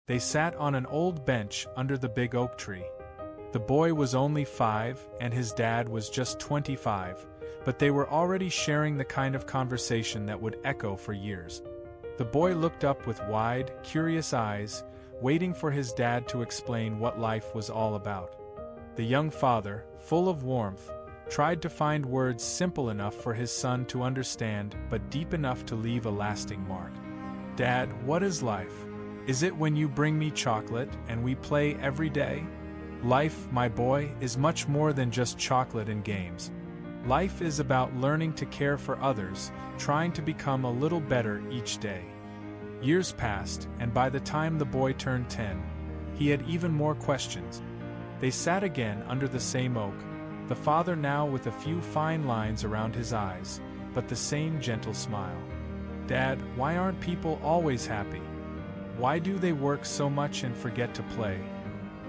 They sat on an old bench under the big oak tree. The boy was only 5 and his dad was just 25, but they were already sharing the kind of conversation that would echo for years. The boy looked up with wide, curious eyes, waiting for his dad to explain what life was all about. The young father, full of warmth, tried to find words simple enough for his son to understand but deep enough to leave a lasting mark. "Dad, what is life? Is it when you bring me chocolate and we play every day?" "Life, my boy, is much more than just chocolate and games. Life is about learning to care for others, trying to become a little better each day." Years passed, and by the time the boy turned 10, he had even more questions. They sat again under the same oak, the father now with a few fine lines around his eyes, but the same gentle smile. "Dad, why aren't people always happy? Why do they work so much and forget to play?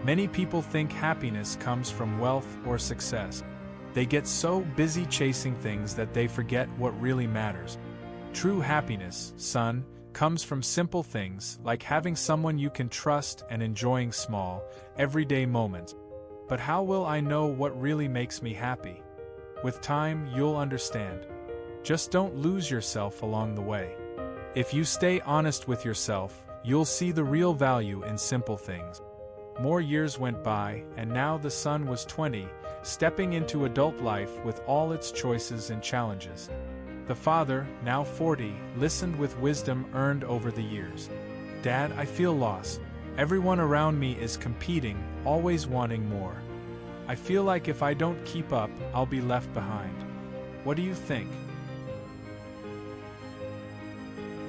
Many people think happiness comes from wealth or success. They get so busy chasing things that they forget what really matters. True happiness, son, comes from simple things like having someone you can trust and enjoying small, everyday moments. But how will I know what really makes me happy? With time, you'll understand. Just don't lose yourself along the way. If you stay honest with yourself, you'll see the real value in simple things." More years went by, and now the son was 20, stepping into adult life with all its choices and challenges. The father, now 40, listened with wisdom earned over the years. "Dad, I feel lost. Everyone around me is competing, always wanting more. I feel like if I don't keep up, I'll be left behind. What do you think?"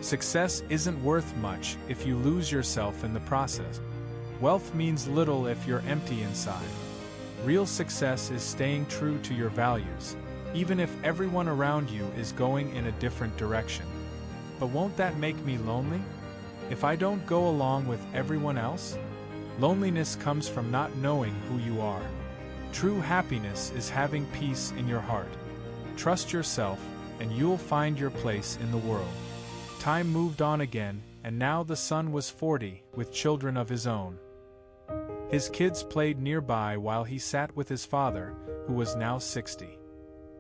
Success isn't worth much if you lose yourself in the process. Wealth means little if you're empty inside. Real success is staying true to your values, even if everyone around you is going in a different direction. "But won't that make me lonely? If I don't go along with everyone else?" Loneliness comes from not knowing who you are. True happiness is having peace in your heart. Trust yourself, and you'll find your place in the world. Time moved on again, and now the son was 40, with children of his own. His kids played nearby while he sat with his father, who was now 60.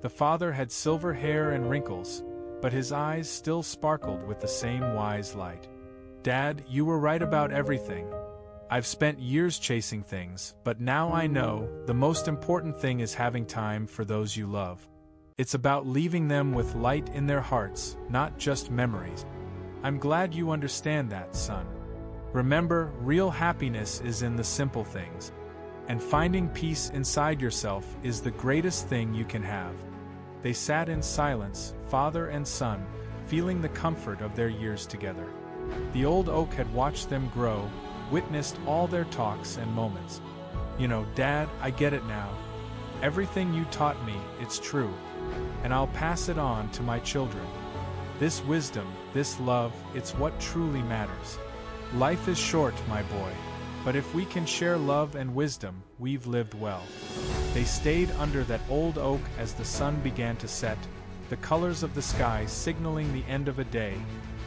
The father had silver hair and wrinkles, but his eyes still sparkled with the same wise light. "Dad, you were right about everything. I've spent years chasing things, but now I know the most important thing is having time for those you love. It's about leaving them with light in their hearts, not just memories. I'm glad you understand that, son. Remember, real happiness is in the simple things. And finding peace inside yourself is the greatest thing you can have." They sat in silence, father and son, feeling the comfort of their years together. The old oak had watched them grow, witnessed all their talks and moments. "You know, Dad, I get it now. Everything you taught me, it's true. And I'll pass it on to my children. This wisdom, this love, it's what truly matters. Life is short, my boy, but if we can share love and wisdom, we've lived well." They stayed under that old oak as the sun began to set, the colors of the sky signaling the end of a day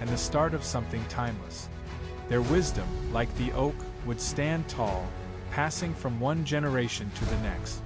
and the start of something timeless. Their wisdom, like the oak, would stand tall, passing from one generation to the next.